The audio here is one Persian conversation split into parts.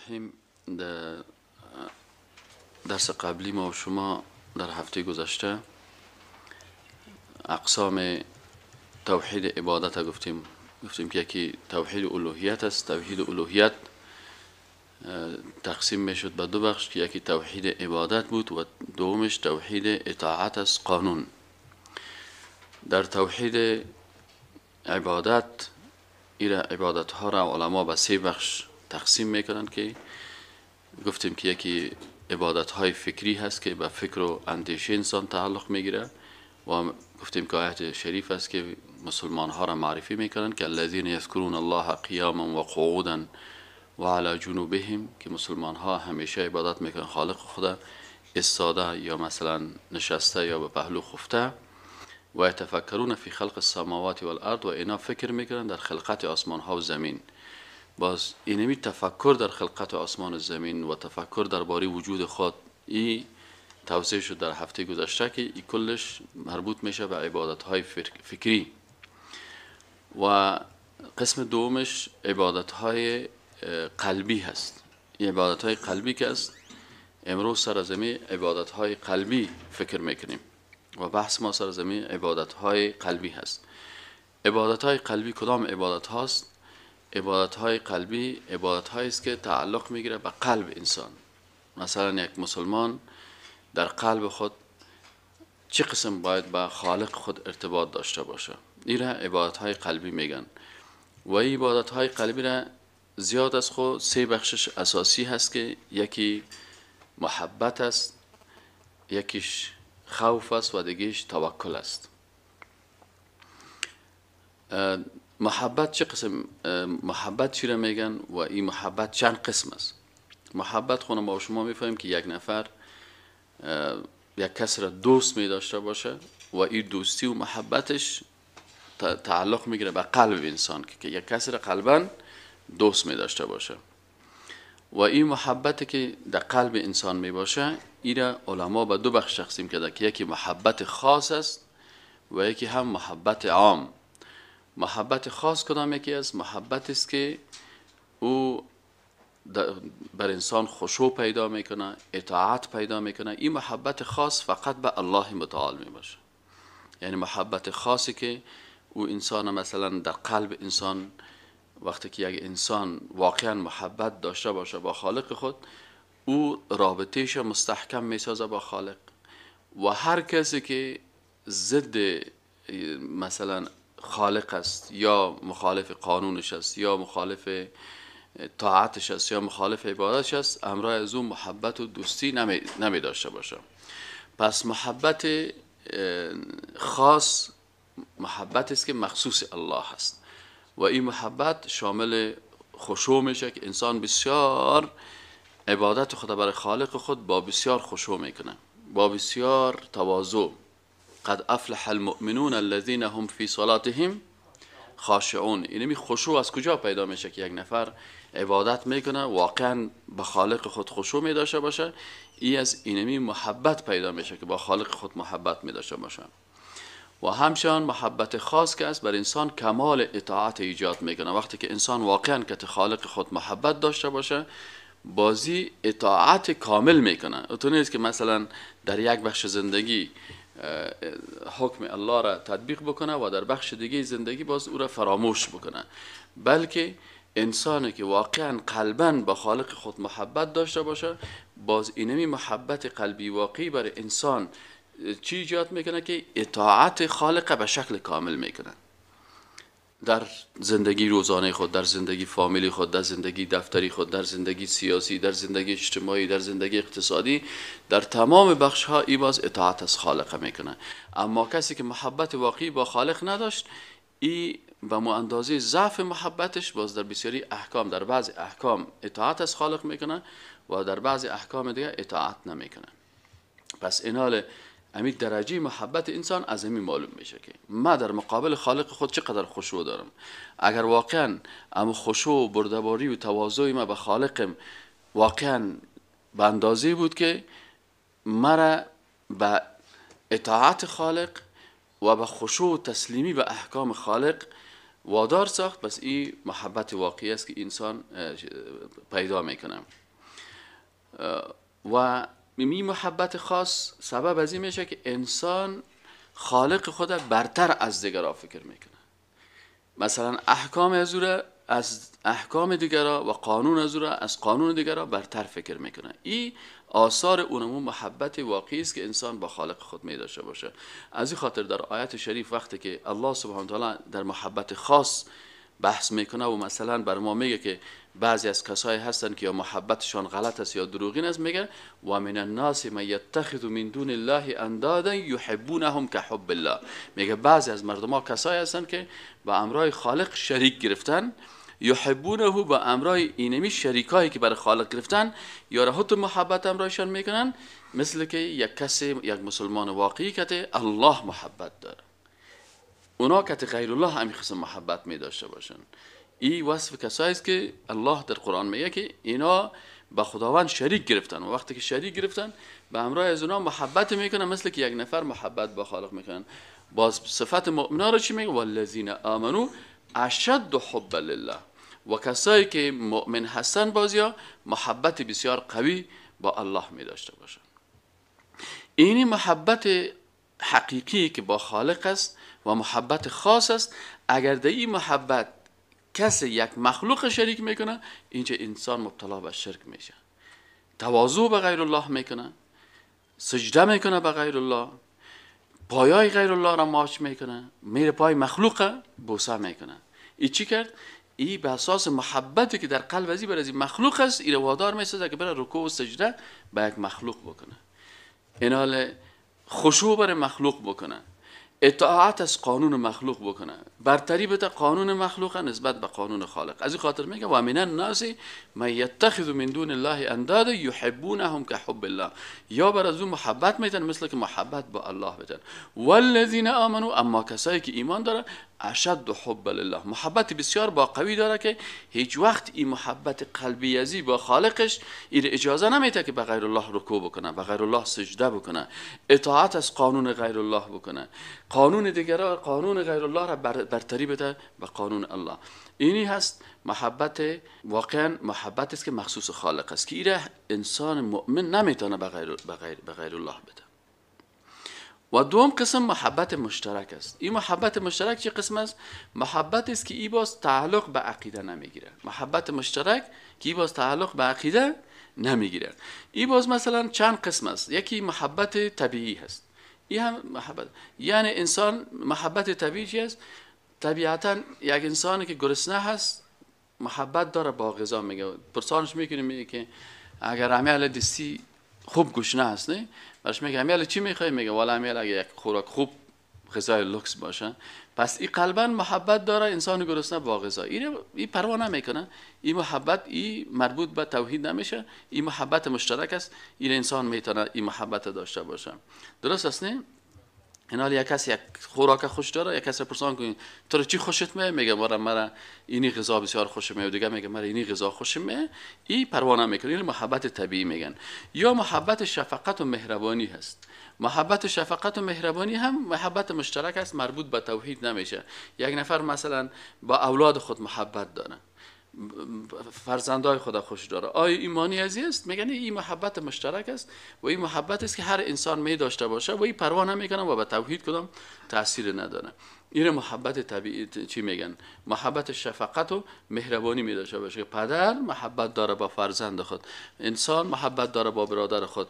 الرحیم. در درس قبلی ما و شما در هفته گذشته اقسام توحید عبادت گفتیم که یکی توحید الوهیت است. توحید الوهیت تقسیم میشد به دو بخش که یکی توحید عبادت بود و دومش توحید اطاعت است، قانون. در توحید عبادت عبادت ها را علما به سه بخش تقسیم میکنند که گفتیم که یکی عبادت های فکری هست که به فکر و اندیشه انسان تعلق میگیره و گفتیم که آیت شریف است که مسلمان ها را معرفی میکنند که الذین یذکرون الله قیاما و قعودا و علی جنوبهم، که مسلمان ها همیشه عبادت میکنن خالق خدا ایستاده یا مثلا نشسته یا به پهلو خفته، و یتفکرون فی خلق السماوات والارض، و اینا فکر میکنن در خلقت آسمان ها و زمین. باز اینمی تفکر در خلقت آسمان و زمین و تفکر درباره وجود خود این توضیح شد در هفته گذشته که این کلش مربوط میشه به عبادت های فکری. و قسم دومش عبادت های قلبی هست. این عبادت های قلبی که است امروز سر زمین عبادت های قلبی فکر میکنیم و بحث ما سر زمین عبادت های قلبی هست. عبادت های قلبی کدام عبادت هاست؟ عبادت های قلبی عبادت هایی است که تعلق میگیره به قلب انسان. مثلا یک مسلمان در قلب خود چه قسم باید با خالق خود ارتباط داشته باشه، این را عبادت های قلبی میگن. و این عبادت های قلبی را زیاد از خود سه بخشش اساسی هست که یکی محبت است، یکیش خوف است و دیگهش توکل است. محبت چه قسم؟ محبت چی را میگن و این محبت چند قسم است؟ محبت خونه ما و شما میفهمیم که یک نفر یک کس را دوست می داشته باشه و این دوستی و محبتش تعلق میگیره به قلب انسان که یک کس را قلبا دوست می داشته باشه. و این محبت که در قلب انسان می باشه این را علما به دو بخش تقسیم کرده که یکی محبت خاص است و یکی هم محبت عام. محبت خاص کدام یکی است؟ محبت است که او بر انسان خشوع پیدا میکنه، اطاعت پیدا میکنه. این محبت خاص فقط به الله متعال می باشه. یعنی محبت خاصی که او انسان مثلا در قلب انسان وقتی که یک انسان واقعا محبت داشته باشه با خالق خود، او رابطهش مستحکم میسازه با خالق. و هر کسی که ضد مثلا خالق است یا مخالف قانونش است یا مخالف طاعتش است یا مخالف عبادتش است، همراه از اون محبت و دوستی نمی داشته باشه. پس محبت خاص محبت است که مخصوص الله است و این محبت شامل خشوع میشه که انسان بسیار عبادت خود برای خالق خود با بسیار خشوع میکنه، با بسیار تواضع. قد افلح المؤمنون الذين هم في صلاتهم خاشعون. اینمی خشوع از کجا پیدا میشه که یک نفر عبادت میکنه واقعا به خالق خود خشوع میداشته باشه؟ این از اینمی محبت پیدا میشه که با خالق خود محبت میداشته باشه. و همچنان محبت خاص که است بر انسان کمال اطاعت ایجاد میکنه. وقتی که انسان واقعا که خالق خود محبت داشته باشه بازی اطاعت کامل میکنه. اون نیست که مثلا در یک بخش زندگی حکم الله را تطبیق بکنه و در بخش دیگه زندگی باز او را فراموش بکنه، بلکه انسانی که واقعا قلباً با خالق خود محبت داشته باشه باز اینمی محبت قلبی واقعی برای انسان چی ایجاد میکنه که اطاعت خالق به شکل کامل میکنه در زندگی روزانه خود، در زندگی فامیلی خود، در زندگی دفتری خود، در زندگی سیاسی، در زندگی اجتماعی، در زندگی اقتصادی، در تمام بخش ها ای باز اطاعت از خالق میکنه. اما کسی که محبت واقعی با خالق نداشت ای به اندازه ضعف محبتش باز در بسیاری احکام، در بعض احکام اطاعت از خالق میکنه و در بعض احکام دیگه اطاعت نمیکنه. پس اینال امی درجه محبت انسان از همین معلوم میشه که من در مقابل خالق خود چقدر خشوع دارم. اگر واقعا ام خشوع و بردباری و تواضع ما به خالقم واقعا به اندازه بود که مرا به اطاعت خالق و به خشوع و تسلیمی به احکام خالق وادار ساخت، پس این محبت واقعی است که انسان پیدا میکنه. و این محبت خاص سبب از این میشه که انسان خالق خود برتر از دیگران فکر میکنه. مثلا احکام از احکام دیگران و قانون از قانون دیگران برتر فکر میکنه. این آثار اونمون محبت واقعی است که انسان با خالق خود می داشته باشه. از این خاطر در آیت شریف وقتی که الله سبحانه و تعالی در محبت خاص بحث میکنه و مثلا بر ما میگه که بعضی از کسایی هستن که یا محبتشان غلط است یا دروغین است، میگه و من الناس من یتخذ من دون الله اندادا یحبونهم کحب الله. میگه بعضی از مردم ها کسایی هستن که با امرای خالق شریک گرفتن، یحبونه با امرای اینمی شریکایی که برای خالق گرفتن یا رهت محبت امرایشان میکنن، مثل که یک کسی، یک مسلمان واقعی که الله محبت داره، اونا که غیر الله همین قسم محبت می داشته باشن. این وصف کسایی است که الله در قرآن میگه که اینا با خداوند شریک گرفتن و وقتی که شریک گرفتن به همراه از اونا محبت میکنن، مثل که یک نفر محبت با خالق میکنن. باز صفت مؤمنان رو چی میگه؟ والذین آمنو اشد حبا لله. و کسایی که مؤمن هستن بازیا محبت بسیار قوی با الله می داشته باشن. اینی محبت حقیقی که با خالق است و محبت خاص است. اگر در این محبت کسی یک مخلوق شریک میکنه، اینجا انسان مبتلا به شرک میشه، تواضع به غیر الله میکنه، سجده میکنه به غیر الله، پایای غیر الله را ماچ میکنه، میره پای مخلوق بوسه میکنه. این چی کرد؟ این به اساس محبتی که در قلب ازی بر از این مخلوق است، این وادار میسازه که بره رکوع و سجده به یک مخلوق بکنه، اینال خشوع بر مخلوق بکنه، اطاعت از قانون مخلوق بکنه، برتری بده قانون مخلوق نسبت به قانون خالق. از این خاطر میگه و من الناس من یتخذ من دون الله اندادا یحبونهم کحب الله. یا بر از اون محبت میتن مثل که محبت با الله بتن. والذین آمنو، اما کسایی که ایمان داره، اشد حب لله، محبت بسیار با قوی داره که هیچ وقت این محبت قلبی ازی با خالقش این اجازه نمیده که به غیر الله رکوع بکنه، به غیر الله سجده بکنه، اطاعت از قانون غیر الله بکنه، قانون دیگران، قانون غیر الله را برتری بده به قانون الله. اینی هست محبت، واقعا محبت است که مخصوص خالق است که این انسان مؤمن نمیتونه به غیر الله بده. و دوم قسم محبت مشترک است. این محبت مشترک چه قسم است؟ محبت است که ای باز تعلق به عقیده نمیگیره. محبت مشترک که ای باز تعلق به عقیده نمیگیره. ای باز مثلا چند قسم است. یکی محبت طبیعی هست. این هم محبت، یعنی انسان محبت طبیعی چی است؟ طبیعتا یک انسانی که گرسنه هست محبت داره با غذا. میگه پرسانش میکنیم، میگه که اگر عمل دستی خوب گشنه هست، نه برش میگه امیال چی میخوای؟ میگه والا امیال اگه یک خوراک خوب غذای لوکس باشه. پس این قلبا محبت داره انسان گرسنه با غذا، این پروا نمیکنه. این محبت این مربوط به توحید نمیشه، این محبت مشترک است. این انسان میتونه این محبت داشته باشه. درست است نه؟ اینال یک کسی یک خوراک خوش داره، یک کسی پرسان کنین تو چی خوشت میاد؟ میگه مرا اینی غذا بسیار خوشم میاد، دیگه میگه مرا اینی غذا خوشم میاد. این پروا نمیکنه. این محبت طبیعی میگن. یا محبت شفقت و مهربانی هست. محبت شفقت و مهربانی هم محبت مشترک است، مربوط به توحید نمیشه. یک نفر مثلا با اولاد خود محبت داره، فرزندای خدا خوش داره، آیا ایمانی ازی است؟ میگن این محبت مشترک است و این محبت است که هر انسان می داشته باشه و این پروا نمیکنه و به توحید کدام تاثیر نداره. این محبت طبیعی چی میگن؟ محبت شفقت و مهربانی می داشته باشه. پدر محبت داره با فرزند خود، انسان محبت داره با برادر خود،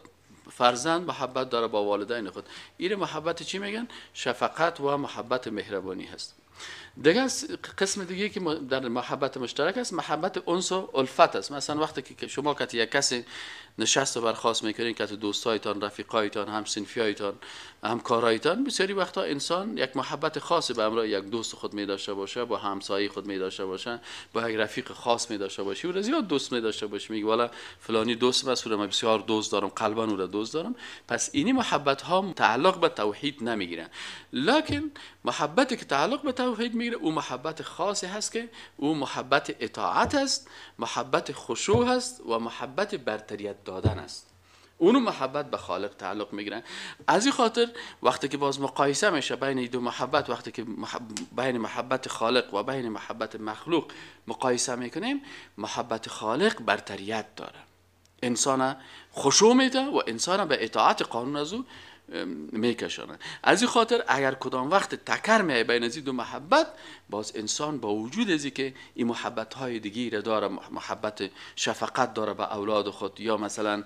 فرزند محبت داره با والدین خود. این محبت چی میگن؟ شفقت و محبت مهربانی هست. دیگه قسم دیگه که در محبت مشترک است محبت انس و الفت است. مثلا وقتی که شما که یک کسی نشست و برخاست میکنین که دوستایتان، رفیقایتان، هم صنفیایتان، همکارایتان، بسیاری وقتا انسان یک محبت خاصی به همراه یک دوست خود می داشته باشه، با همسایه خود می داشته باشه، با یک رفیق خاص می داشته باشه و زیاد دوست می داشته باشه. میگه والا فلانی دوست مسئول، من بسیار دوست دارم، قلبا او را دوست دارم. پس اینی محبت ها تعلق به توحید نمیگیرن. لکن محبتی که تعلق به توحید میگیره او محبت خاصی هست که او محبت اطاعت است، محبت خشوع است و محبت برتریت دادن است. اونو محبت به خالق تعلق میگیرن. از این خاطر وقتی که باز مقایسه میشه بین دو محبت، وقتی که بین محبت خالق و بین محبت مخلوق مقایسه میکنیم، محبت خالق برتریت داره، انسان خشوع میده و انسان به اطاعت قانون از او میکشانه. از این خاطر اگر کدام وقت تکر میای بین از دو محبت، باز انسان با وجود ازی که این محبت های دیگه داره، محبت شفقت داره به اولاد خود، یا مثلا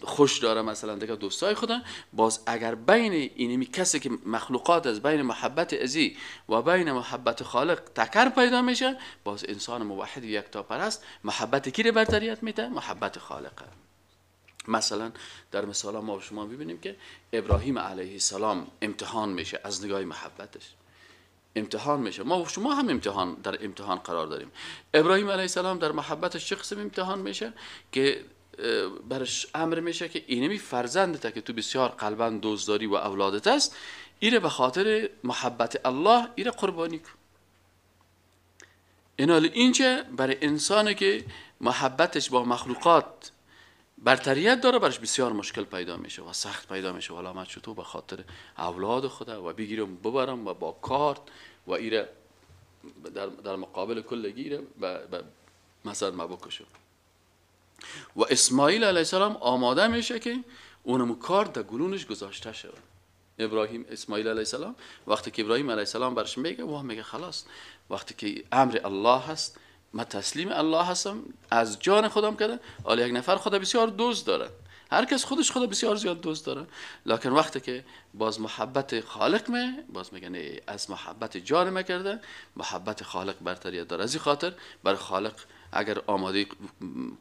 خوش داره مثلا دیگه دوستای خودن، باز اگر بین اینمی کسی که مخلوقات از بین محبت ازی و بین محبت خالق تکر پیدا میشه، باز انسان موحد یکتا پرست محبت کی رو برتریت میده؟ محبت خالقه. مثلا در مثال ما شما ببینیم که ابراهیم علیه السلام امتحان میشه از نگاه محبتش، امتحان میشه. ما و شما هم در امتحان قرار داریم. ابراهیم علیه السلام در محبتش چه قسم امتحان میشه که برش امر میشه که اینمی فرزندت که تو بسیار قلبا دوست داری و اولادت است، ایره به خاطر محبت الله ایره قربانی کن. اینجا برای انسانی که محبتش با مخلوقات برتریت داره، برش بسیار مشکل پیدا میشه و سخت پیدا میشه. والا من چطور به خاطر اولاد خدا و بگیرم ببرم و با کارت و ایره در مقابل کل گیره مثلا ما بکشم. و اسماعیل علیه السلام آماده میشه که اونم کارت در گلونش گذاشته شد. اسماعیل علیه السلام وقتی که ابراهیم علیه السلام برش میگه، و میگه خلاص وقتی که امر الله هست، من تسلیم الله هستم، از جان خودم کردم. حالا یک نفر خدا بسیار دوست داره، هر کس خودش خدا بسیار زیاد دوست داره، لکن وقتی که باز محبت خالق باز میگن از محبت جان ما کرده، محبت خالق برتریت داره. از این خاطر برای خالق اگر آماده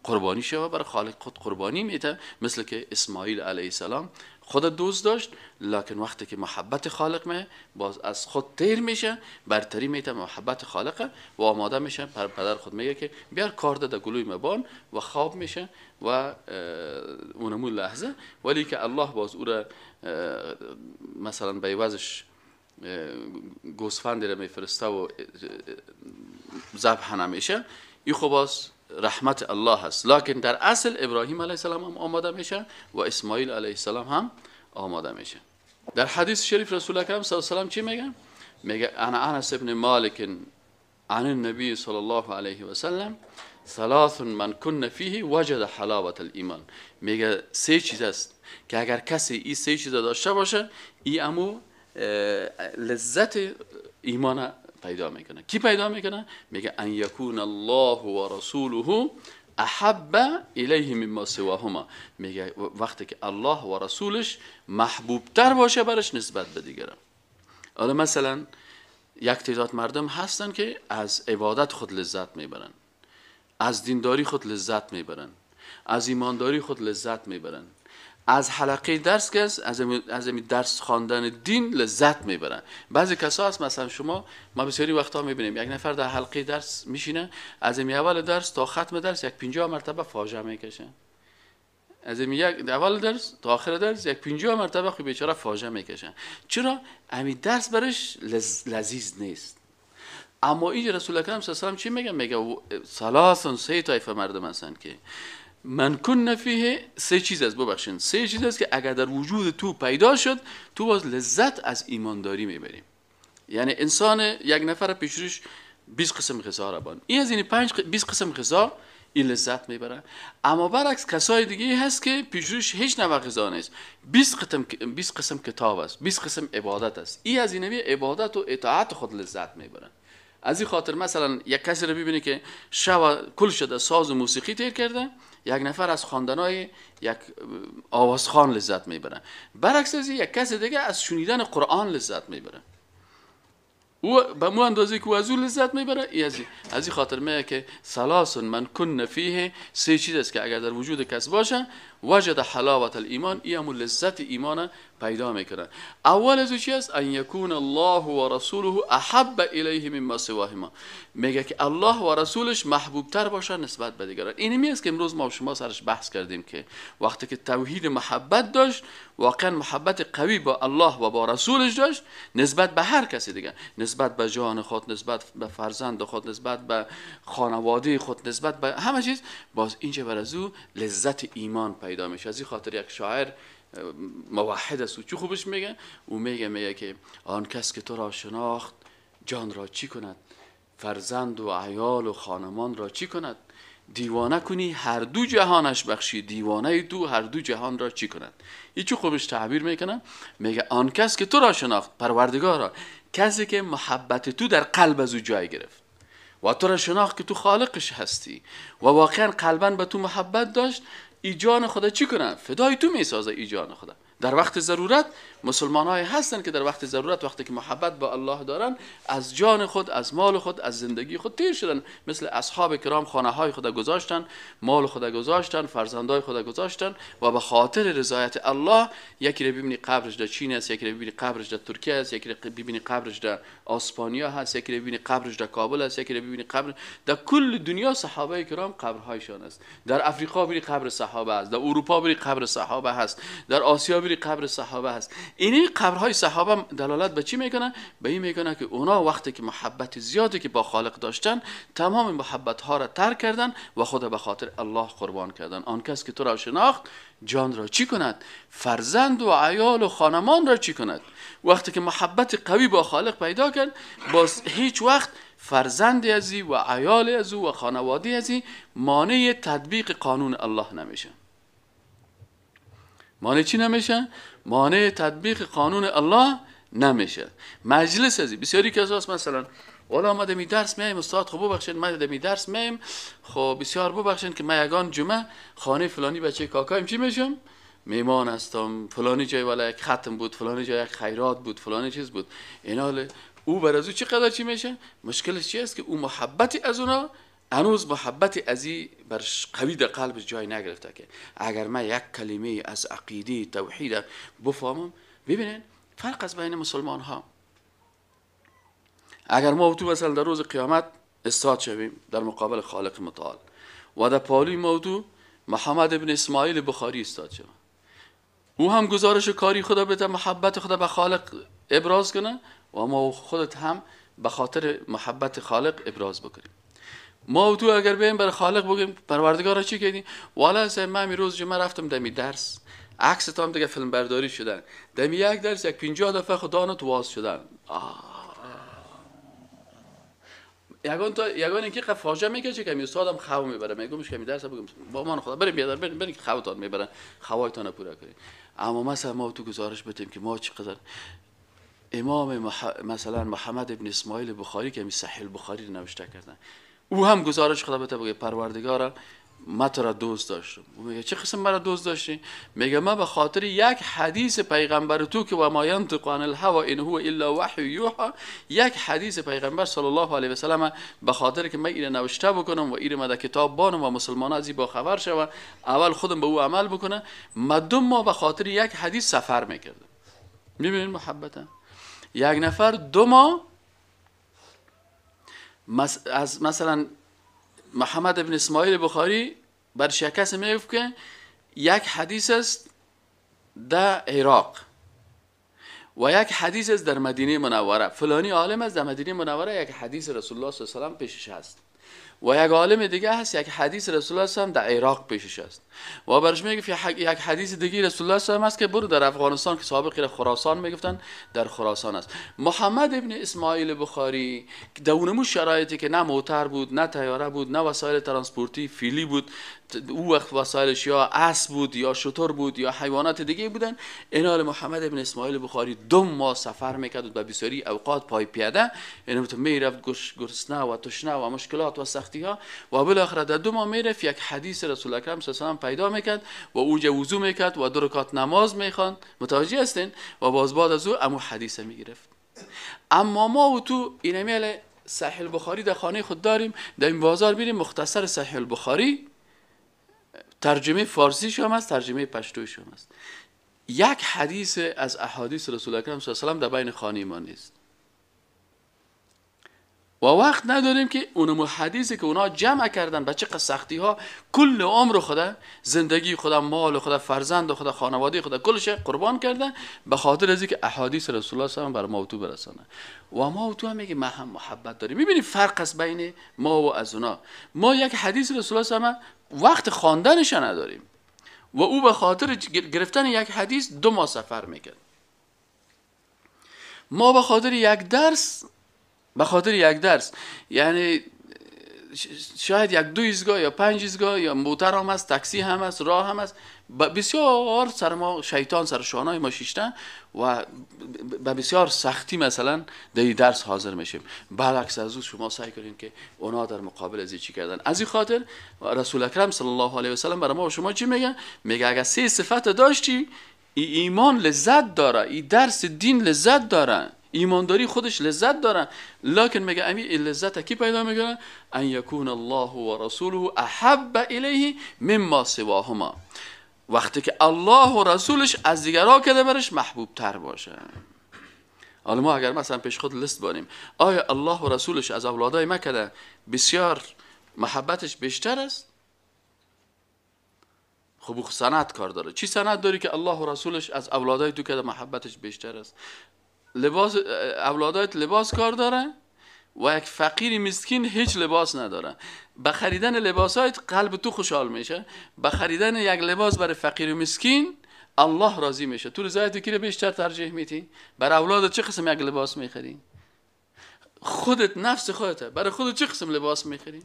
قربانی شود، برای خالق خود قربانی میده، مثل که اسماعیل علیه السلام خود دوست داشت، لکن وقتی که محبت خالق باز از خود تیر میشه، برتری میده محبت خالق و آماده میشه. پدر خود میگه که بیار کارد در گلوی مبان و خواب میشه و اونمون لحظه، ولی که الله باز او را مثلا به عوضش گوسفندی را میفرسته و ذبح نمیشه، این خب باز رحمت الله هست. لکن در اصل ابراهیم علیه السلام هم آماده میشه و اسماعیل علیه السلام هم آماده میشه. در حدیث شریف رسول اکرم صلی الله علیه و سلم چی میگه؟ میگه انا انس ابن مالک عن النبی صلی الله علیه و سلم ثلاث من کن فیه وجد حلاوت الایمان. میگه سه چیز است که اگر کسی این سه چیز داشته باشه، این امو لذت ایمان پیدا میکنه. کی پیدا میکنه؟ میگه ان یکون الله و رسوله احب الیه مما سواهما. میگه وقتی که الله و رسولش محبوب تر باشه برش نسبت به دیگران. حالا مثلا یک تعداد مردم هستن که از عبادت خود لذت میبرن، از دینداری خود لذت میبرن، از ایمانداری خود لذت میبرن، از حلقه درس که از درس خواندن دین لذت میبرن. بعضی کسا هست مثلا ما بسیاری وقتا میبینیم یک نفر در حلقه درس میشینه، از اول درس تا ختم درس یک 50 مرتبه فاجعه میکشه. از اول درس تا آخر درس یک 50 مرتبه خو بیچاره فاجعه میکشه. چرا؟ همین درس برش لذیذ نیست. اما این رسول اکرم صلی الله علیه و سلم چی میگه؟ میگه ثلاث سه طایفه مردم هستند که من کن فیه سه چیز است، ببخشید سه چیز است که اگر در وجود تو پیدا شد، تو باز لذت از ایمانداری میبریم. یعنی انسان یک نفر پیش روش 20 قسم غذا را بان، این از این 20 قسم غذا این لذت میبره. اما برعکس کسای دیگه هست که پیش روش هیچ نوع غذا نیست، 20 قسم کتاب است، 20 قسم عبادت است، این از این عبادت و اطاعت خود لذت میبره. از این خاطر مثلا یک کسی رو ببینی که شب کل شده ساز و موسیقی تیر کرده، یک نفر از خواندنای یک آوازخوان لذت میبره. برعکس از یک کسی دیگه از شنیدن قرآن لذت میبره. او به مو اندازه که از او لذت میبره. از این خاطر میگه که ثلاث من کن فیه سه چیز است که اگر در وجود کس باشه، وجد حلاوت الایمان، این لذت ایمان پیدا میکنه. اول از چی است؟ ان یکون الله و رسوله احب الیه مما سواهما. میگه که الله و رسولش محبوب تر باشه نسبت به دیگران. اینمی است که امروز ما و شما سرش بحث کردیم که وقتی که توحید محبت داشت، واقعا محبت قوی با الله و با رسولش داشت، نسبت به هر کسی دیگه، نسبت به جان خود، نسبت به فرزند خود، نسبت به خانواده خود، نسبت به همه چیز، باز اینجا بر از او لذت ایمان پیدا پیدا میشه. از این خاطر یک شاعر موحد است و چی خوبش میگه، او میگه که آن کس که تو را شناخت جان را چی کند، فرزند و عیال و خانمان را چی کند، دیوانه کنی هر دو جهانش بخشی، دیوانه تو هر دو جهان را چی کند. این چی خوبش تعبیر میکنه، میگه آن کس که تو را شناخت، پروردگارا، کسی که محبت تو در قلب از او جای گرفت و تو را شناخت که تو خالقش هستی و واقعا قلبا به تو محبت داشت، ای جان خدا چی کنه، فدای تو میسازه ای جان خدا. در وقت ضرورت مسلمان های هستن که در وقت ضرورت وقتی که محبت با الله دارن از جان خود، از مال خود، از زندگی خود تیر شدن. مثل اصحاب کرام خانه های خود گذاشتن، مال خود گذاشتن، فرزندای خود گذاشتن و به خاطر رضایت الله یکی رو ببینی قبرش در چین است، یکی رو ببینی قبرش در ترکیه است، یکی رو ببینی قبرش در اسپانیا هست، یکی رو ببینی قبرش در کابل است، یکی رو ببینی قبر در کل دنیا صحابه کرام قبرهایشان است. در افریقا بری قبر صحابه است، در اروپا بری قبر صحابه هست، در آسیا بری قبر صحابه هست. این قبرهای صحابه دلالت به چی میکنه؟ به این میکنه که اونا وقتی که محبت زیادی که با خالق داشتن تمام محبت ها را ترک کردن و خود به خاطر الله قربان کردن. آن کس که تو را شناخت جان را چی کند، فرزند و عیال و خانمان را چی کند. وقتی که محبت قوی با خالق پیدا کرد، باز هیچ وقت فرزند ازی و عیال ازی و خانواده ازی مانع تطبیق قانون الله نمیشه. مانع چی نمیشه؟ مانع تطبیق قانون الله نمیشه. مجلس ازی بسیاری کساست مثلا والا ما دمی درس میایم، استاد خب ببخشید ما دمی درس میایم، خب بسیار ببخشید که ما یگان جمعه خانه فلانی بچه کاکایم چی میشم، میمان هستم، فلانی جای والا یک ختم بود، فلانی جای یک خیرات بود، فلانی چیز بود. اینا او بر از او چقدر چی میشه؟ مشکلش چی است که او محبتی از اونا هنوز محبت ازی بر قوی در قلبش جای نگرفته. که اگر من یک کلمه از عقیده توحید بفهمم، ببینین فرق از بین مسلمان ها. اگر ما تو مثلا در روز قیامت استاد شویم در مقابل خالق متعال و در پالی موضوع محمد ابن اسماعیل بخاری استاد شویم، او هم گزارش کاری خدا بده، محبت خدا به خالق ابراز کنه و ما خودت هم به خاطر محبت خالق ابراز بکنیم. ما و تو اگر بیم بر خالق بگیم پروردگارا چی کردی، والا من می روز جمعه رفتم دمی درس، عکس تام دیگه فیلم برداری شدن، دمی یک درس یک 50 دفعه خدا نت واز شدن. یگان اینکه فاجعه میکشه که استادم خو میبره، میگمش که می درس بگم با من خدا بریم بیادر بریم که خوتان میبرن، خوایتان پورا کنید. اما مثلا ما تو گزارش بدیم که ما چقدر امام مثلا محمد ابن اسماعیل بخاری که می صحیح البخاری رو نوشته کردن، او هم گزارش خدا بده بگه پروردگارا من تو را دوست داشتم. او میگه چه قسم مرا دوست داشتی؟ میگه من به خاطر یک حدیث پیغمبر تو که و ما ینطق عن الهوى ان هو الا وحی یوحى، یک حدیث پیغمبر صلی الله علیه و سلم به خاطر که من اینو نوشته بکنم و اینو من در کتاب بانم و مسلمانان از این با خبر شوند، اول خودم به او عمل بکنه، مدام ما به خاطر یک حدیث سفر میکردم. میبینید محبت یک نفر 2 ماه از مثلا محمد ابن اسماعیل بخاری بر شکست میگفت که یک حدیث است در عراق و یک حدیث است در مدینه منوره، فلانی عالم است در مدینه منوره یک حدیث رسول الله صلی الله علیه و سلم پیشش هست و یک عالم دیگه هست یک حدیث رسول الله صلی الله علیه و سلم در عراق پیشش است و برش میگه یک حدیث دیگه رسول الله صلی الله علیه و سلم است که برو در افغانستان که سابقا خراسان میگفتن در خراسان است. محمد ابن اسماعیل بخاری در اونمو شرایطی که نه موتر بود، نه طیاره بود، نه وسایل ترانسپورتی فیلی بود، او وقت وسایلش یا اسب بود یا شتر بود یا حیوانات دیگه بودن، اینال محمد ابن اسماعیل بخاری 2 ماه سفر میکرد و بسیاری اوقات پای پیاده، اینو تو میرفت گرسنه و تشنه و مشکلات و سختی ها و بالاخره در 2 ماه میرفت یک حدیث رسول اکرم صلی الله علیه و آله پیدا میکرد و اونجا وضو میکرد و 2 رکعت نماز میخواند. متوجه هستین؟ و باز بعد از او امو حدیث میگرفت. اما ما و تو این میل صحیح البخاری در خانه خود داریم، در این بازار بریم مختصر صحیح البخاری ترجمه فارسی شو هم است، ترجمه پشتوی شو هم است. یک حدیث از احادیث رسول اکرم صلی الله علیه و آله در بین خانه ما نیست و وقت نداریم که اونم حدیثی که اونا جمع کردن به چه سختی ها، کل عمر خدا، زندگی خدا، مال خدا، فرزند خدا، خانواده خدا، کلش قربان کردن به خاطر از اینکه احادیث رسول الله صلی الله علیه و آله بر ما تو برسانه. و ما تو هم میگه ما هم محبت داریم. میبینی فرق است بین ما و از اونا. ما یک حدیث رسول الله صلی الله علیه و آله وقت خواندنش نداریم، و او به خاطر گرفتن یک حدیث 2 ماه سفر میکرد. ما به خاطر یک درس یعنی شاید 1-2 ایستگاه یا 5 ایستگاه یا موتر هم هست، تاکسی هم هست، راه هم هست، بسیار سر ما شیطان سر شانای ما شیشتن و به بسیار سختی مثلا در درس حاضر میشیم. برعکس از او شما سعی کنین که اونا در مقابل از چی کردن. از این خاطر رسول اکرم صلی الله علیه و سلم برای ما و شما چی میگه؟ میگه اگر 3 صفت داشتی، ایمان لذت داره، این درس دین لذت داره، ایمانداری خودش لذت داره، لکن میگه این لذت کی پیدا میکنه؟ ان یکون الله و رسوله احب الیه مما سواهما، وقتی که الله و رسولش از دیگرها کده برش محبوب تر باشه. حالا ما اگر مثلا پیش خود لیست بانیم، آیا الله و رسولش از اولادای ما کده بسیار محبتش بیشتر است؟ خب سند کار داره. چی سند داری که الله و رسولش از اولادای تو کده محبتش بیشتر است؟ لباس اولادایت لباس کار داره و یک فقیر مسکین هیچ لباس نداره، به خریدن لباسایت قلب تو خوشحال میشه، به خریدن یک لباس برای فقیر و مسکین الله راضی میشه. تو رضایت کی رو بیشتر ترجیح میدی؟ برای اولادت چه قسم یک لباس میخری؟ خودت نفس خودته، برای خودت چه قسم لباس میخری؟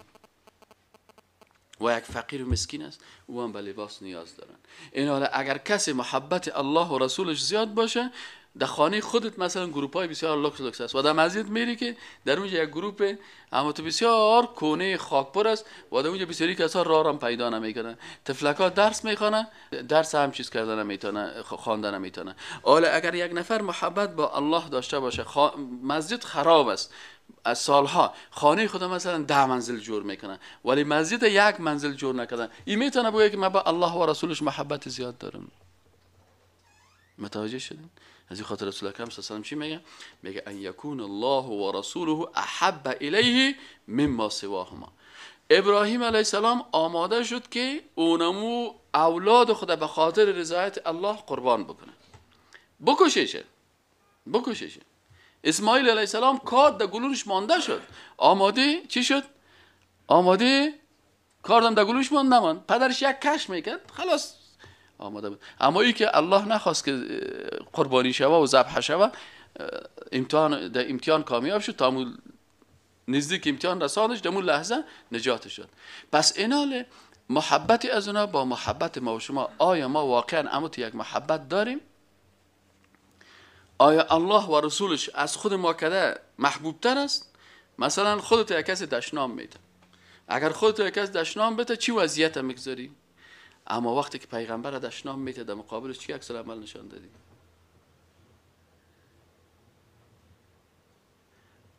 و یک فقیر و مسکین است، او هم به لباس نیاز دارن. این حالا اگر کسی محبت الله و رسولش زیاد باشه، در خانه خودت مثلا گروپ های بسیار لوکس است و در مسجد میری که در اونجا یک گروپ اما تو بسیار کونه خاکپر است و در اونجا بسیاری کسا راه هم پیدا نمیکنن، تفلکا درس میخوانن، درس هم چیز کردن نمیتونه، خواندن نمیتونه. حالا اگر یک نفر محبت با الله داشته باشه، مسجد خراب است از سالها، خانه خود مثلا 10 منزل جور میکنن ولی مسجد 1 منزل جور نکردن، این میتونه بگه که من با الله و رسولش محبت زیاد دارم. متوجه شدین؟ از این خاطر رسول اکرم صلی الله علیه و چی میگه؟ میگه ان یکون الله و رسوله احب الیه مما سواهما. ابراهیم علیه السلام آماده شد که اونمو اولاد خود به خاطر رضایت الله قربان بکنه، بکششه. اسماعیل علیه السلام کاد در گلوش مانده شد، آماده چی شد؟ آماده کاردم در گلوش نمان، پدرش یک کش میکرد، خلاص آماده بود. اما ای که الله نخواست که قربانی شوه و ذبح شوه، امتحان کامیاب شد، تا نزدیک امتحان رساندش، در اون لحظه نجات شد. پس اینال محبت از اونا با محبت ما و شما، آیا ما واقعا اموت یک محبت داریم؟ آیا الله و رسولش از خود ما کده محبوب تر است؟ مثلا خودت یک کسی دشنام میده، اگر خودت یک کسی دشنام بده چی وضعیت میگذاری؟ اما وقتی که پیغمبر دشنام میده در مقابلش چی عکس العمل نشان دادی؟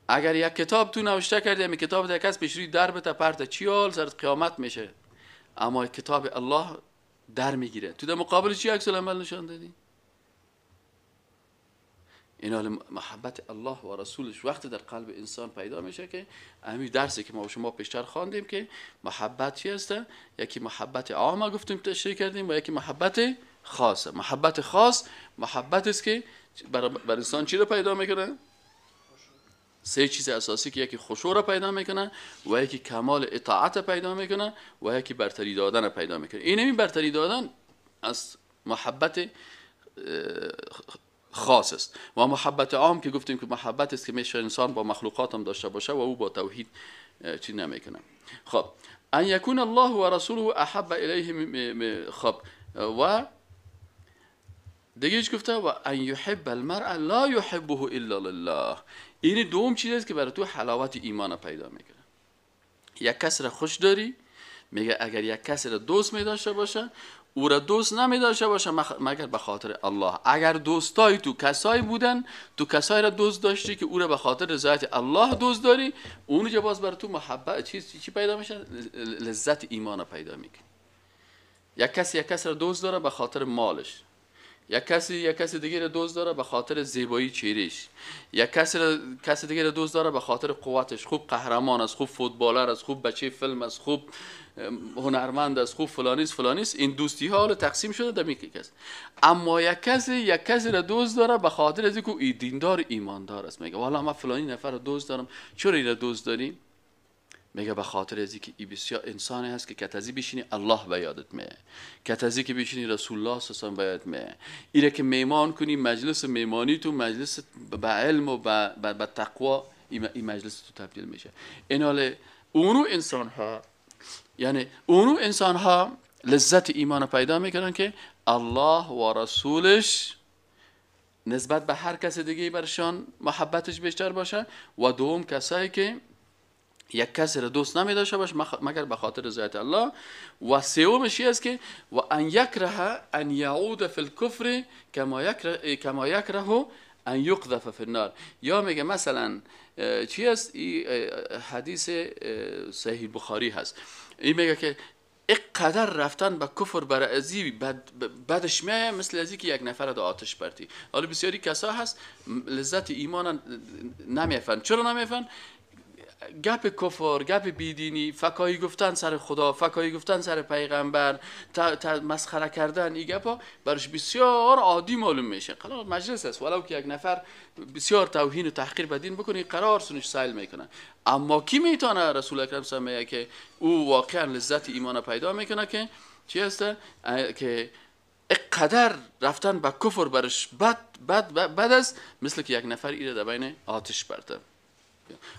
اگر یک کتاب تو نوشته کردی، می کتاب یک کس پیش روی در بته پرته، چی حال سرت قیامت میشه؟ اما کتاب الله در میگیره، تو در مقابلش چی عکس العمل نشان دادی؟ این حال محبت الله و رسولش وقتی در قلب انسان پیدا میشه که همین درسی که ما و شما پیشتر خواندیم که محبت چی هسته؟ یکی محبت عامه گفتیم تشریح کردیم و یکی محبت خاصه. محبت خاص محبت است که بر انسان چی رو پیدا میکنه؟ 3 چیز اساسی که یکی خشوع رو پیدا میکنه و یکی کمال اطاعت پیدا میکنه و یکی برتری دادن پیدا میکنه. این برتری دادن از محبت خاص است. و محبت عام که گفتیم که محبت است که میشه انسان با مخلوقات هم داشته باشه و او با توحید چی نمیکنه. خب ان یکون الله و رسوله احب الیه، خب و دیگه چی گفته؟ و ان یحب المرء لا یحبه الا لله. این دوم چیزی است که برای تو حلاوت ایمان پیدا میکنه. یک کس را خوش داری، میگه اگر یک کس را دوست می‌داشته باشه، او را دوست نمی‌داشته باشه مگر به خاطر الله. اگر دوستای تو کسایی بودن، تو کسایی را دوست داشتی که او را به خاطر رضایت الله دوست داری، اونجا باز برای تو محبت چی پیدا میشه؟ لذت ایمان پیدا میکنی. یک کس را دوست داره به خاطر مالش، یک کسی دیگه را دوست داره به خاطر زیبایی چهرهش، یک کسی دیگه را دوست داره به خاطر قوتش، خوب قهرمان است، خوب فوتبالر است، خوب بچه فیلم است، خوب هنرمند است، خوب فلانیست. این دوستی ها حالا تقسیم شده در میکی کس. اما یک کسی را دوست داره به خاطر از اینکه ای دیندار ایماندار است. میگه والا من فلانی نفر را دوست دارم. چرا این را دوست داری؟ میگه به خاطر ازی که ای بسیار انسانی هست که کتازی بشینی الله به یادت میه، کتازی که بشینی رسول الله صلی الله علیه و آله به یادت میه، ایره که میمان کنی مجلس میمانی تو مجلس به علم و به تقوا این مجلس تو تبدیل میشه. این حاله اونو انسان ها، یعنی اونو انسان ها لذت ایمان پیدا میکنن که الله و رسولش نسبت به هر کس دیگه برشان محبتش بیشتر باشه، و دوم کسایی که یک کسی را دوست نمی داشته باشه مگر به خاطر رضایت الله، و سومش است که و ان یکره ان یعود فی الکفر کما یکره ان یقذف فی النار. یا میگه مثلا چی است، حدیث صحیح بخاری هست، این میگه که اقدر رفتن به کفر برای ازی بدش میه مثل ازی که یک نفر در آتش برتی. حالا بسیاری کسا هست لذت ایمان نمیفن. چرا نمیفن؟ گپ کفر، گپ بیدینی، فکایی گفتن سر خدا، فکایی گفتن سر پیغمبر، مسخره کردن، این گپا برش بسیار عادی معلوم میشه. قرار مجلس است ولو که یک نفر بسیار توهین و تحقیر به دین بکنه قرار سنش سایل میکنه. اما کی میتونه؟ رسول اکرم صلی الله علیه و آله که او واقعا لذت ایمان پیدا میکنه که چی هست که اقدر رفتن به کفر برش بد است مثل که یک نفر ایره در بین آتش برده.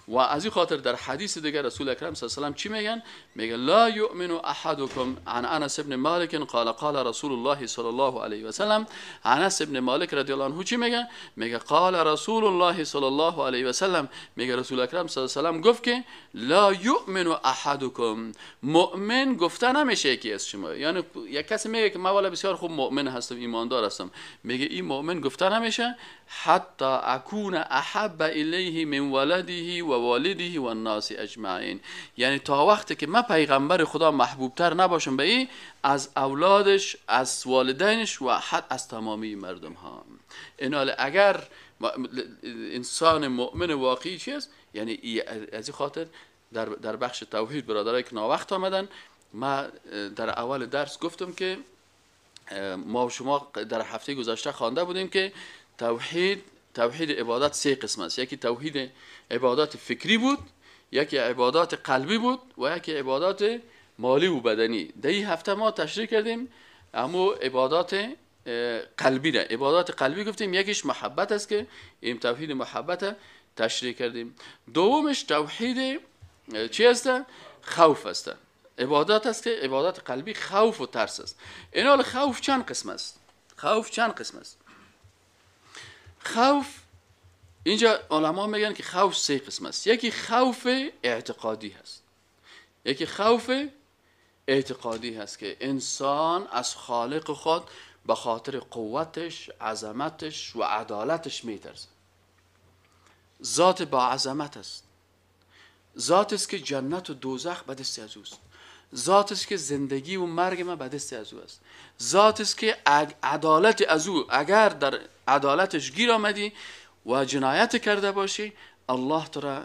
و از این خاطر در حدیث دیگر رسول اکرم صلی الله علیه و آله چی میگن؟ میگن لا یؤمن احدکم. عن انس بن مالک قال قال رسول الله صلی الله علیه و سلم. انس بن مالک رضی الله عنه چی میگه؟ میگه قال رسول الله صلی الله علیه و سلم، میگه رسول اکرم صلی الله علیه و سلم گفت که لا یؤمن احدکم، مؤمن گفته نمیشه یکی از شما. یعنی یک کسی میگه که من والا بسیار خوب مؤمن هستم، ایماندار هستم، میگه این مؤمن گفته نمیشه حتی اکون احب الیه من ولده و والده و الناس اجمعین. یعنی تا وقتی که من پیغمبر خدا محبوب تر نباشم به این از اولادش، از والدینش و حتی از تمامی مردم ها. این حال اگر انسان مؤمن واقعی چیست، یعنی از این خاطر در بخش توحید برادرای که ناوقت آمدن، ما در اول درس گفتم که ما و شما در هفته گذشته خوانده بودیم که توحید عبادت سه قسم است. یکی توحید عبادات فکری بود، یکی عبادات قلبی بود و یکی عبادات مالی و بدنی. در این هفته ما تشریح کردیم اما عبادات قلبی را. عبادات قلبی گفتیم یکیش محبت است که این توحید محبت تشریح کردیم. دومش توحید چی است؟ خوف است. عبادات است که عبادات قلبی خوف و ترس است. این حال خوف چند قسم است؟ خوف اینجا علما میگن که خوف سه قسم است. یکی خوف اعتقادی هست، یکی خوف اعتقادی هست که انسان از خالق خود به خاطر قوتش، عظمتش و عدالتش میترسه. ذات با عظمت است، ذات است که جنت و دوزخ به دست از اوست، ذات است که زندگی و مرگ ما به دست از او است، ذات است که عدالت از او اگر در عدالتش گیر آمدی و جنایت کرده باشی الله تو را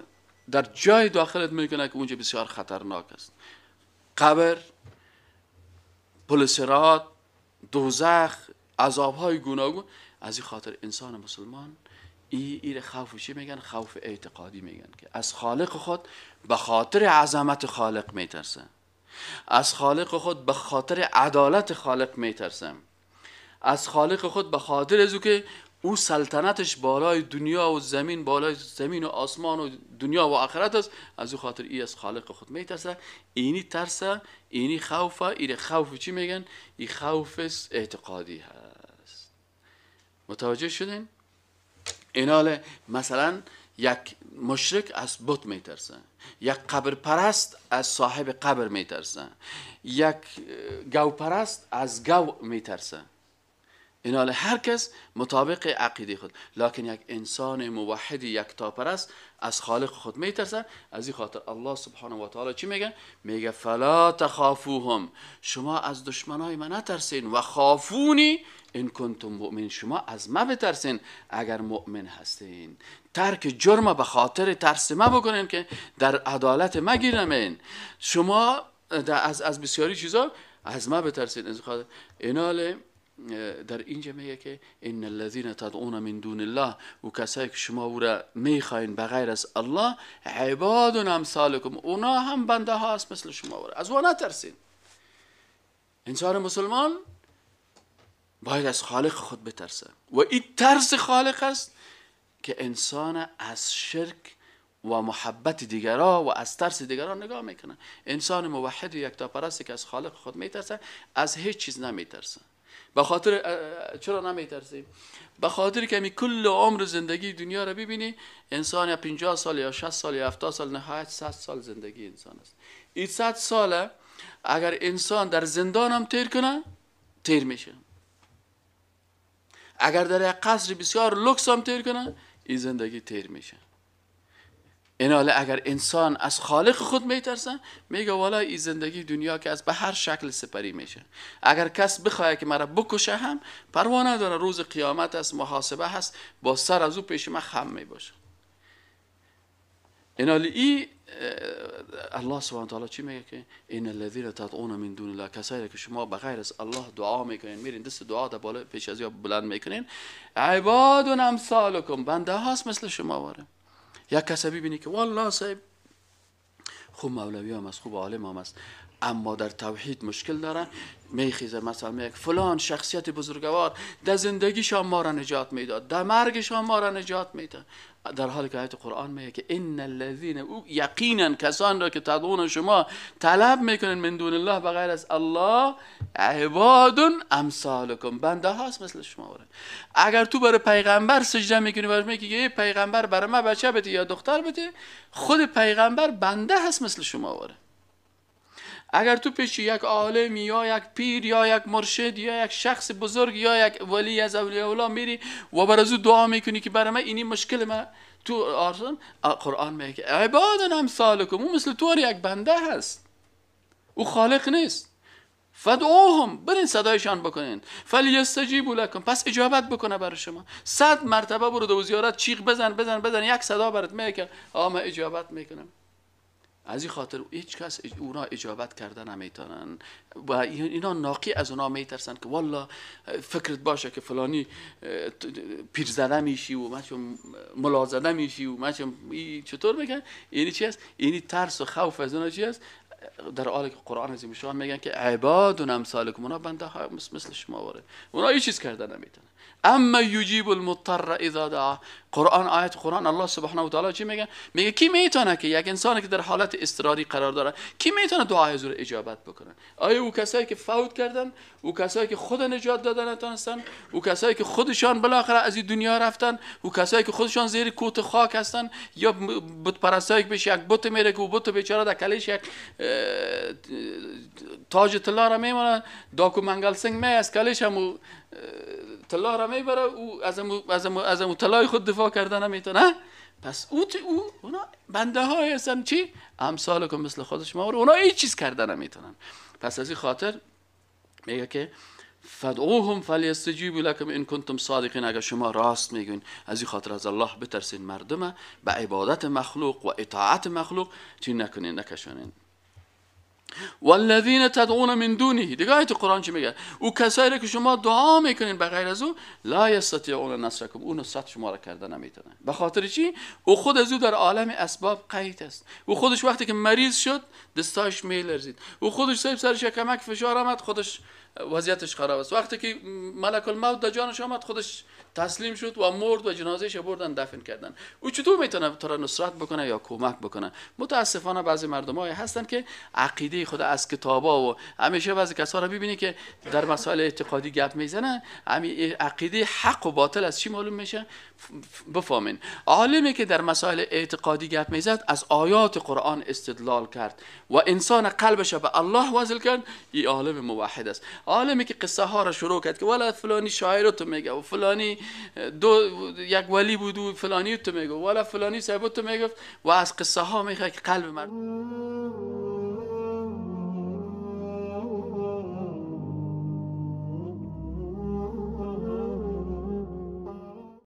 در جای داخلت میکنه که اونجا بسیار خطرناک است. قبر، پل صراط، دوزخ، عذابهای گوناگون. از این خاطر انسان مسلمان این خوف چی میگن؟ خوف اعتقادی میگن که از خالق خود به خاطر عظمت خالق میترسه، از خالق خود به خاطر عدالت خالق میترسه، از خالق خود به خاطر ازو که او سلطنتش بالای دنیا و زمین، بالای زمین و آسمان و دنیا و آخرت است. از او خاطر ای از خالق خود میترسه. اینی ترسه، اینی خوفه. این خوف چی میگن؟ این خوف اعتقادی هست. متوجه شدین؟ این حاله مثلا یک مشرک از بت میترسه، یک قبر پرست از صاحب قبر میترسه، یک گو پرست از گو میترسه. این حال هر کس مطابق عقیده خود. لکن یک انسان موحد یکتا پرست از خالق خود میترسه. از این خاطر الله سبحانه و تعالی چی میگه؟ میگه فلا تخافوهم، شما از دشمنای من نترسین، و خافونی ان کنتم مؤمنین، شما از ما بترسین اگر مؤمن هستین. ترک جرم به خاطر ترس ما بکنین که در عدالت ما گیر نمین. شما از بسیاری چیزا از ما بترسین. از خاطر ایناله در اینجا میگه که ان الذين تدعون من دون الله، و کسایی که شما او را میخواین بغیر از الله، عباد امثالکم، اونا هم بنده ها هست مثل شما. از اونا نترسین. انسان مسلمان باید از خالق خود بترسه و این ترس خالق است که انسان از شرک و محبت دیگران و از ترس دیگران نگاه میکنه. انسان موحد و یکتاپرستی که از خالق خود میترسه از هیچ چیز نمیترسه. به خاطر چرا نمیترسیم؟ به خاطر که می کل عمر زندگی دنیا را ببینی، انسان یا 50 سال یا 60 سال یا 70 سال، نهایت 100 سال زندگی انسان است. این 100 ساله اگر انسان در زندان هم تیر کنه تیر میشه. اگر در یک قصر بسیار لوکس هم تیر کنه این زندگی تیر میشه. ایناله اگر انسان از خالق خود میترسه میگه والا این زندگی دنیا که از به هر شکل سپری میشه. اگر کس بخواه که مرا بکشه هم پروا نداره، روز قیامت است، محاسبه هست، با سر از او پیش من خم میباشه. ایناله الله سبحانه و تعالی چی میگه که این الذین تدعون من دون الله، کسایی که شما بغیر از الله دعا میکنین، میرین دست دعا در بالا پیش از یا بلند میکنین، عباد امثالکم، بنده هاست مثل شما واره. یک کسی ببینی که والله صاحب خوب مولوی هم است، خوب عالم هم است، اما در توحید مشکل داره، میخیزه مثلا میگه فلان شخصیت بزرگوار در زندگیشان ما را نجات میداد، در مرگشان ما را نجات میداد، در حالی که آیت قرآن میگه که ان الذین، یقینا کسان را که تدعون شما طلب میکنن من دون الله بغیر از الله، عباد امثالکم، بنده هاست مثل شما وره. اگر تو برای پیغمبر سجده میکنی و میگی که پیغمبر برای من بچه بده یا دختر بده، خود پیغمبر بنده هست مثل شما وره. اگر تو پیش یک عالم یا یک پیر یا یک مرشد یا یک شخص بزرگ یا یک ولی از اولیاء الله میری و بر از او دعا میکنی که برای من اینی مشکل من تو آرزان، قرآن میگه که عباد امثالکم، او مثل تو یک بنده هست، او خالق نیست. فدعوهم، برین صدایشان بکنین، فلیستجیبوا لکم، پس اجابت بکنه برای شما. 100 مرتبه برو دو زیارت چیغ بزن، یک صدا برات میگه که من اجابت میکنم. از این خاطر هیچ کس اونا اجابت کرده نمیتونن و اینا ناقی از اونا میترسن که والله فکرت باشه که فلانی پیر زده میشی و من چون ملا زده میشی و من چون چطور میگن، اینی چی است؟ اینی ترس و خوف از اونا چی است؟ در حالی که قرآن عظیم شان میگن که عباد امثالکم، اونا بنده ها مثل شما واره، اونا هیچ چیز کرده نمیتونن. اما یجیب المضطر اذا دعا، آیت قرآن الله سبحانه و تعالی چی میگه؟ میگه کی میتونه که یک انسانی که در حالت اضطراری قرار داره، کی میتونه دعای حضور اجابت بکنه؟ آیا او کسایی که فوت کردن، او کسایی که خود نجات دادن نتونستن، او کسایی که خودشان بالاخره از این دنیا رفتن، او کسایی که خودشان زیر کوت خاک هستن، یا بت پرستایی که بهش یک بت میره که او بت بیچاره در کلیش یک تاج طلا را میمونه، داکو منگل سنگ می از کلیش هم طلا را میبره، او از امو طلای خود دفاع کردن نمیتونه. پس اونا بنده های هستن چی؟ امثالکم، مثل خود شما، اونا هیچ چیز کردن نمیتونن. پس از این خاطر میگه که فدعوهم فلیستجیبوا لکم ان کنتم صادقین، اگر شما راست میگین. از این خاطر از الله بترسین، مردم به عبادت مخلوق و اطاعت مخلوق چی نکنین، نکشونین. والذین تدعون من دونه، دیگه آیت قرآن چی میگه؟ او کسایی که شما دعا میکنین بغیر از او، لا یستطیعون نصرکم، او نصرت شما را کرده نمیتونه. به خاطر چی؟ او خود از او در عالم اسباب قید است. او خودش وقتی که مریض شد دستاش میلرزید، او خودش سرش کمک فشار آمد خودش وضعیتش خراب است. وقتی که ملک الموت در جانش آمد خودش تسلیم شد و مرد و جنازه‌اش بردن دفن کردن. او چطور میتونه تو را نصرت بکنه یا کمک بکنه؟ متاسفانه بعضی مردمایی هستن که عقیده خود از کتابا و همیشه بعضی کسا را ببینی که در مسائل اعتقادی گپ میزنن، همین عقیده حق و باطل از چی معلوم میشه؟ بفهمین. عالمی که در مسائل اعتقادی گپ میزد از آیات قرآن استدلال کرد و انسان قلبش به الله وصل کرد، این عالم موحد است. عالمی که قصه ها را شروع کرد که ولا فلانی شاعر تو میگه و فلانی یک ولی بود و فلانی تو میگه ولا فلانی صاحب تو میگفت و از قصه ها میگه که قلب مرد